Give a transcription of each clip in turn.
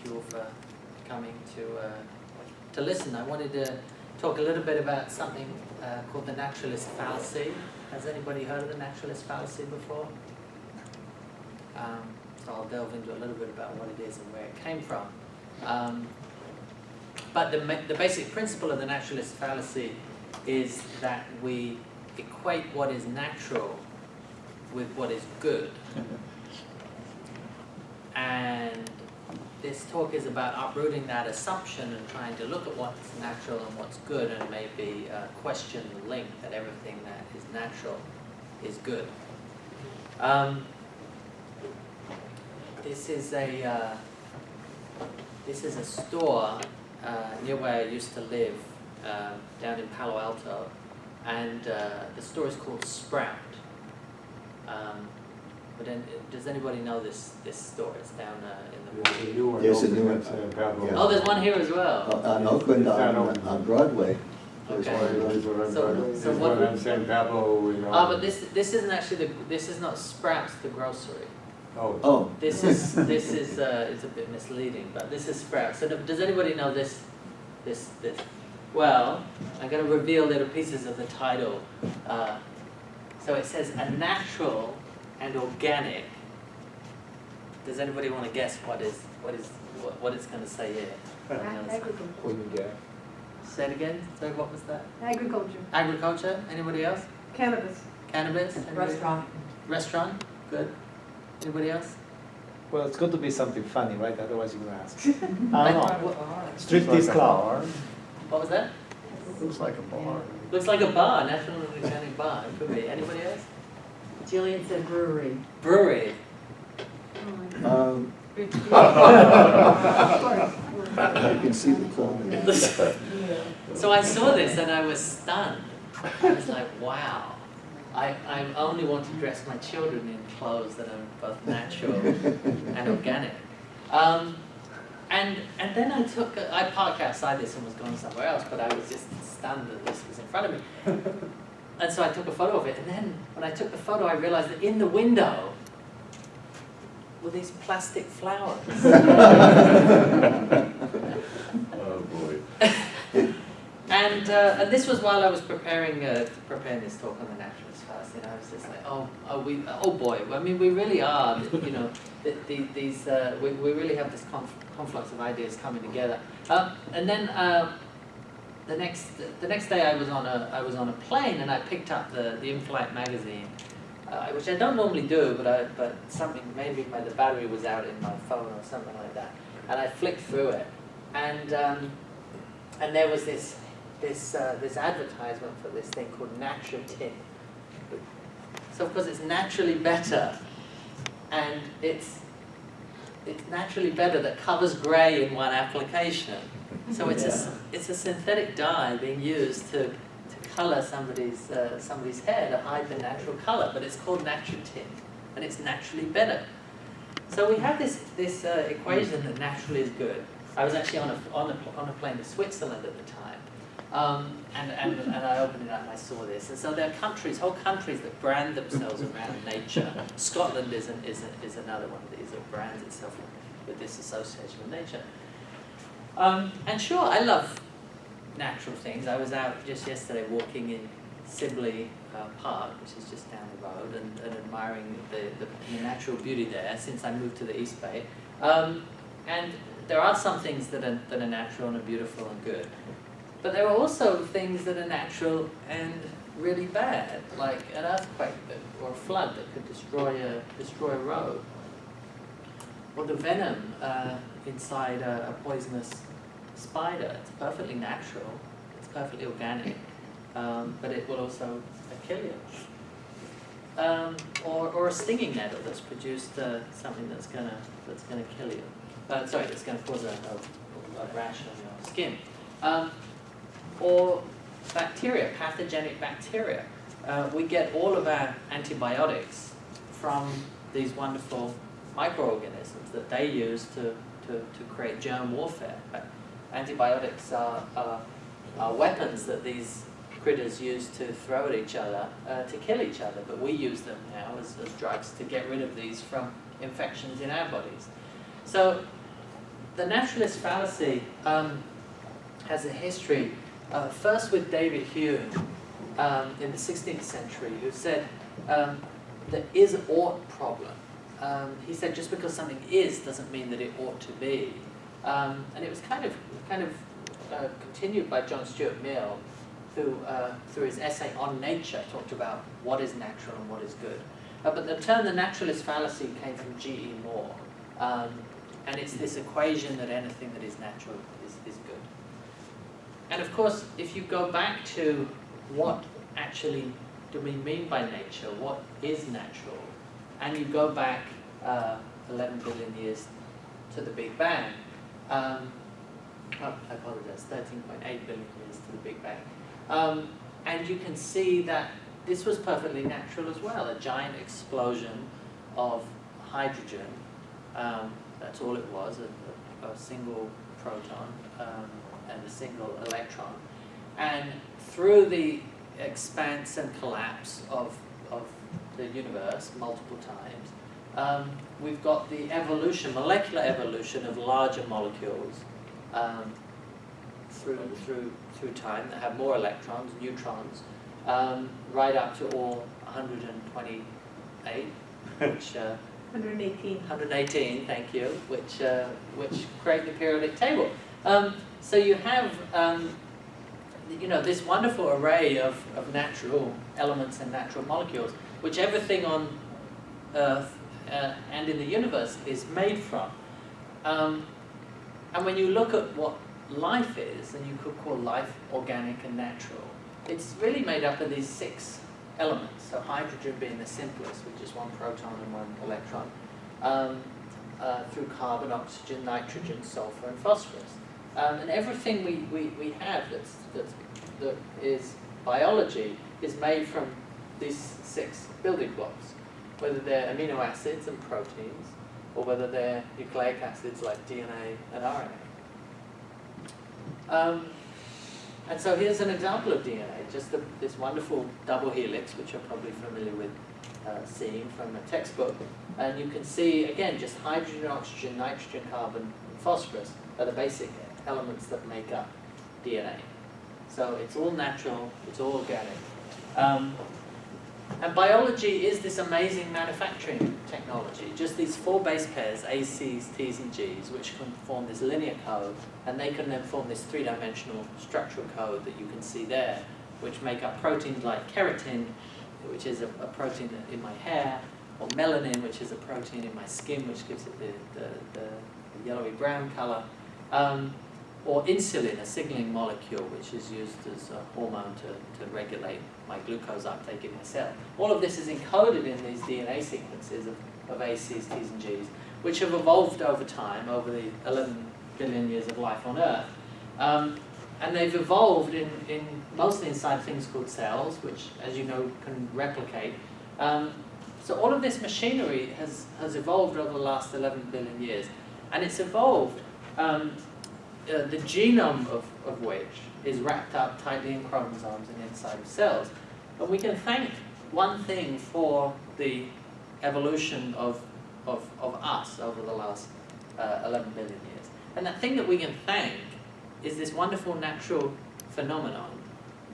you all for coming to listen. I wanted to talk a little bit about something called the Naturalist Fallacy. Has anybody heard of the Naturalist Fallacy before? So I'll delve into a little bit about what it is and where it came from. But the basic principle of the Naturalist Fallacy is that we equate what is natural with what is good. And this talk is about uprooting that assumption and trying to look at what's natural and what's good, and maybe question the link that everything that is natural is good. This is a store near where I used to live, down in Palo Alto, and the store is called Sprout. But then, does anybody know this store? It's down in the... There's a new one. Yeah. Oh, there's one here as well. On Oakland, on Broadway. Okay. So what? I'm saying Pablo, you know. But this isn't actually this is not Sprouts the grocery. Oh. This is it's a bit misleading, but this is Sprouts. So does anybody know this? Well, I'm going to reveal little pieces of the title. So it says a natural and organic. Does anybody want to guess what it's going to say here? Agriculture. Say it again. Sorry, what was that? Agriculture. Agriculture. Anybody else? Cannabis. Cannabis. Anybody? Restaurant. Restaurant. Good. Anybody else? Well, it's got to be something funny, right? Otherwise you will ask. I Like, don't know. what Striptease club. was that? Looks like a bar. Looks like a bar. National Organic Bar. It could be. Anybody else? Jillian said brewery. Brewery. You can see the corner. So I saw this and I was stunned. I was like, wow. I only want to dress my children in clothes that are both natural and organic. And then I parked outside this and was going somewhere else, but I was just stunned that this was in front of me. And so I took a photo of it, and then when I took the photo, I realized that in the window were these plastic flowers. Oh boy. And this was while I was preparing this talk on the Naturalist Fallacy, and I was just like, oh boy. I mean, we really are, you know, we really have this conflux of ideas coming together. And then the next day I was on a plane, and I picked up the In-Flight magazine, which I don't normally do, but something, maybe the battery was out in my phone or something like that, and I flicked through it, and there was this advertisement for this thing called Naturalist. So of course it's naturally better, and it's naturally better that covers grey in one application. So it's a synthetic dye being used to colour somebody's hair to hide the natural colour, but it's called Naturalist, and it's naturally better. So we have this equation that naturally is good. I was actually on a plane to Switzerland at the time, and I opened it up and I saw this. And so there are whole countries that brand themselves around nature. Scotland is another one of these that brands itself with this association with nature. And sure, I love natural things. I was out just yesterday walking in Sibley Park, which is just down the road, and admiring the natural beauty there since I moved to the East Bay. And there are some things that are natural and are beautiful and good. But there are also things that are natural and really bad, like an earthquake or a flood that could destroy a road. Or the venom inside a poisonous spider. It's perfectly natural, it's perfectly organic, but it will also kill you. Or a stinging nettle that's produced something that's gonna kill you. That's going to cause a rash on your skin. Or bacteria, pathogenic bacteria. We get all of our antibiotics from these wonderful microorganisms that they use to create germ warfare. Antibiotics are weapons that these critters use to throw at each other to kill each other, but we use them now as drugs to get rid of these from infections in our bodies. So the naturalist fallacy has a history, first with David Hume in the 16th century, who said the is-ought problem. He said just because something is doesn't mean that it ought to be. And it was kind of continued by John Stuart Mill, who, through his essay on nature, talked about what is natural and what is good. But the term the naturalist fallacy came from G.E. Moore. And it's this equation that anything that is natural is good. And of course, if you go back to what actually do we mean by nature, what is natural, and you go back 11 billion years to the Big Bang, I apologize, 13.8 billion years to the Big Bang. And you can see that this was perfectly natural as well, a giant explosion of hydrogen. That's all it was, a single proton and a single electron. And through the expanse and collapse of the universe multiple times, we've got the evolution, molecular evolution of larger molecules through time that have more electrons, neutrons, right up to all 128, which 118, thank you, which create the periodic table. So you have this wonderful array of natural elements and natural molecules, which everything on Earth and in the universe is made from. And when you look at what life is, and you could call life organic and natural, it's really made up of these 6 elements. So hydrogen being the simplest, which is 1 proton and 1 electron, through carbon, oxygen, nitrogen, sulfur, and phosphorus. And everything we have that is biology is made from these 6 building blocks, whether they're amino acids and proteins, or whether they're nucleic acids like DNA and RNA. And so here's an example of DNA, just this wonderful double helix, which you're probably familiar with seeing from a textbook. And you can see, again, just hydrogen, oxygen, nitrogen, carbon, and phosphorus are the basic elements that make up DNA. So it's all natural, it's all organic. And biology is this amazing manufacturing technology. Just these 4 base pairs, A, C's, T's, and G's, which can form this linear code, and they can then form this 3-dimensional structural code that you can see there, which make up proteins like keratin, which is a protein in my hair, or melanin, which is a protein in my skin, which gives it the yellowy-brown color, or insulin, a signaling molecule, which is used as a hormone to regulate my glucose uptake in my cell. All of this is encoded in these DNA sequences of A, C's, T's, and G's, which have evolved over time, over the 11 billion years of life on Earth. And they've evolved mostly inside things called cells, which, as you know, can replicate. So all of this machinery has evolved over the last 11 billion years. And it's evolved, the genome of which is wrapped up tightly in chromosomes and inside of cells. And we can thank one thing for the evolution of us over the last 11 billion years. And that thing that we can thank is this wonderful natural phenomenon,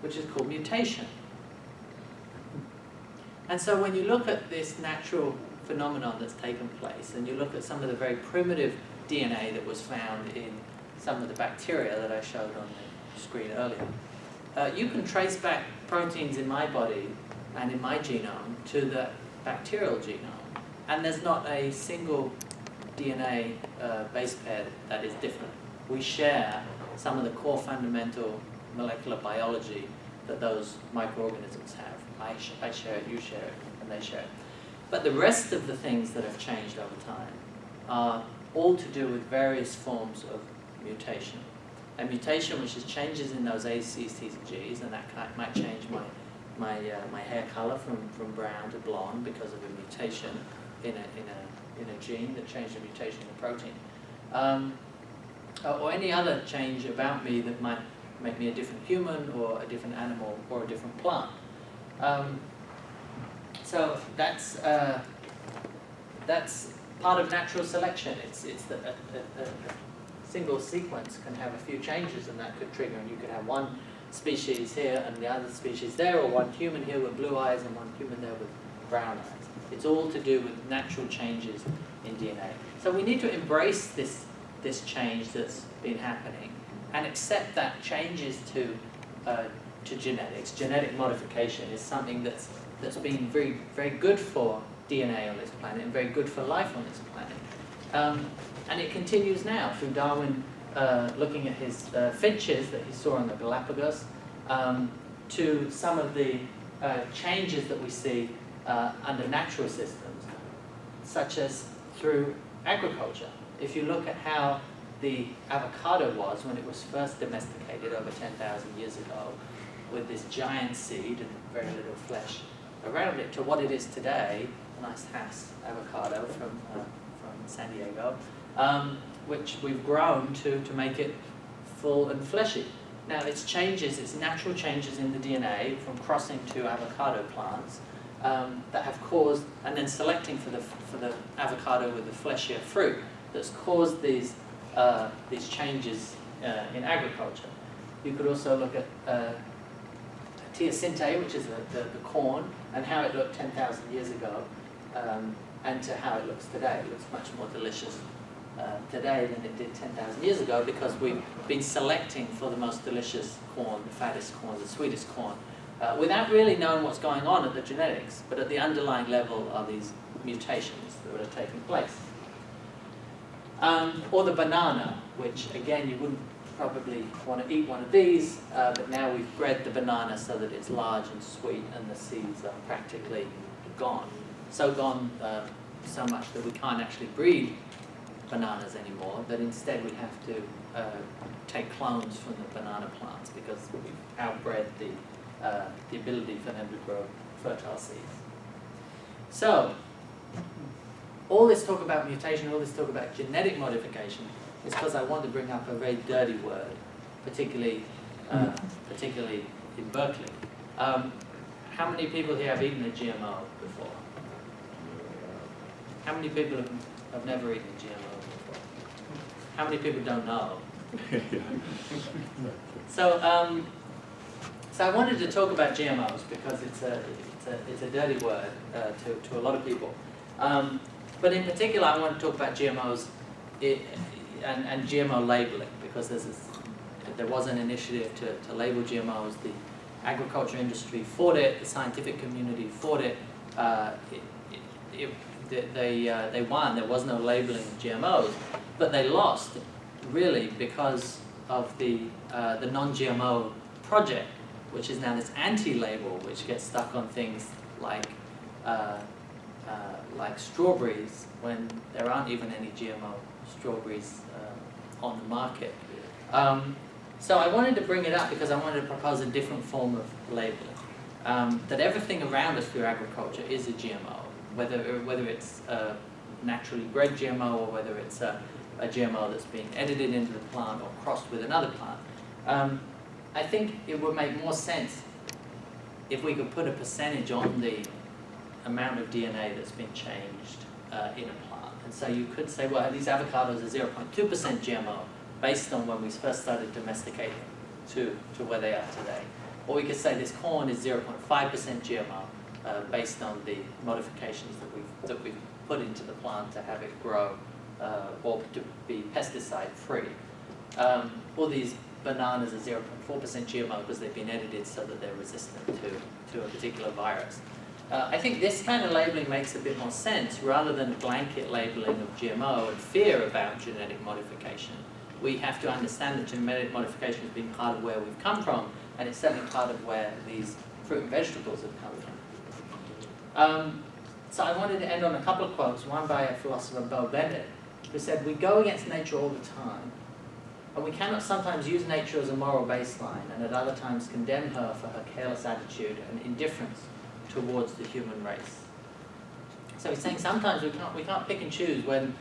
which is called mutation. And so when you look at this natural phenomenon that's taken place, and you look at some of the very primitive DNA that was found in some of the bacteria that I showed on the screen earlier, you can trace back proteins in my body and in my genome to the bacterial genome. And there's not a single DNA base pair that is different. We share some of the core fundamental molecular biology that those microorganisms have. I share it, you share it, and they share it. But the rest of the things that have changed over time are all to do with various forms of mutation. A mutation which is changes in those A's, C's, T's, and G's, and that might change my hair color from brown to blonde because of a mutation in a gene that changed a mutation in a protein. Or any other change about me that might make me a different human or a different animal or a different plant. So that's part of natural selection. It's single sequence can have a few changes, and that could trigger, and you could have one species here and the other species there, or one human here with blue eyes and one human there with brown eyes. It's all to do with natural changes in DNA. So we need to embrace this change that's been happening and accept that changes to genetics. Genetic modification is something that's been very, very good for DNA on this planet and very good for life on this planet. And it continues now through Darwin looking at his finches that he saw on the Galapagos, to some of the changes that we see under natural systems, such as through agriculture. If you look at how the avocado was when it was first domesticated over 10,000 years ago, with this giant seed and very little flesh around it, to what it is today, a nice Hass avocado from San Diego, which we've grown to make it full and fleshy. Now it's changes, it's natural changes in the DNA from crossing to avocado plants that have caused, and then selecting for the avocado with the fleshier fruit, that's caused these changes in agriculture. You could also look at teosinte, which is the corn, and how it looked 10,000 years ago, and to how it looks today. It looks much more delicious today than it did 10,000 years ago, because we've been selecting for the most delicious corn, the fattest corn, the sweetest corn, without really knowing what's going on at the genetics, but at the underlying level are these mutations that are taking place. Or the banana, which again you wouldn't probably want to eat one of these, but now we've bred the banana so that it's large and sweet and the seeds are practically gone. So gone so much that we can't actually breed bananas anymore, that instead we have to take clones from the banana plants because we've outbred the ability for them to grow fertile seeds. So, all this talk about mutation, all this talk about genetic modification is because I want to bring up a very dirty word, particularly in Berkeley. How many people here have eaten a GMO before? How many people have never eaten a GMO before? How many people don't know? So I wanted to talk about GMOs because it's a dirty word to a lot of people. But in particular, I want to talk about GMOs and GMO labeling, because there was an initiative to label GMOs. The agriculture industry fought it, the scientific community fought it. They won. There was no labeling of GMOs, but they lost, really, because of the non-GMO project, which is now this anti-label, which gets stuck on things like strawberries, when there aren't even any GMO strawberries on the market. So I wanted to bring it up because I wanted to propose a different form of labeling. That everything around us through agriculture is a GMO, whether it's a naturally bred GMO or whether it's a GMO that's been edited into the plant or crossed with another plant. I think it would make more sense if we could put a percentage on the amount of DNA that's been changed in a plant. And so you could say, well, these avocados are 0.2% GMO based on when we first started domesticating to where they are today. Or we could say this corn is 0.5% GMO based on the modifications that we've put into the plant to have it grow or to be pesticide free. All these bananas are 0.4% GMO because they've been edited so that they're resistant to a particular virus. I think this kind of labeling makes a bit more sense rather than blanket labeling of GMO and fear about genetic modification. We have to understand that genetic modification has been part of where we've come from, and it's certainly part of where these fruit and vegetables have come from. So I wanted to end on a couple of quotes, one by a philosopher, Bo Bennett, who said, "We go against nature all the time, and we cannot sometimes use nature as a moral baseline, and at other times condemn her for her careless attitude and indifference towards the human race." So he's saying sometimes we can't pick and choose when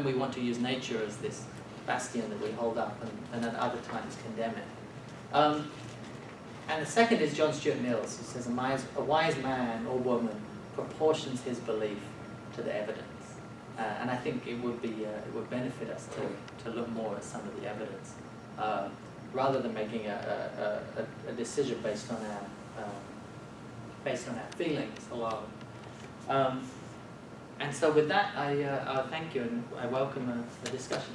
we want to use nature as this bastion that we hold up and at other times condemn it. And the second is John Stuart Mills, who says, a wise man or woman proportions his belief to the evidence. And I think it would benefit us to look more at some of the evidence, rather than making a decision based on our feelings alone. And so with that, I'll thank you and I welcome a discussion.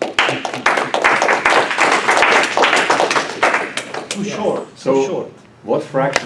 Too short, So- too short. What fraction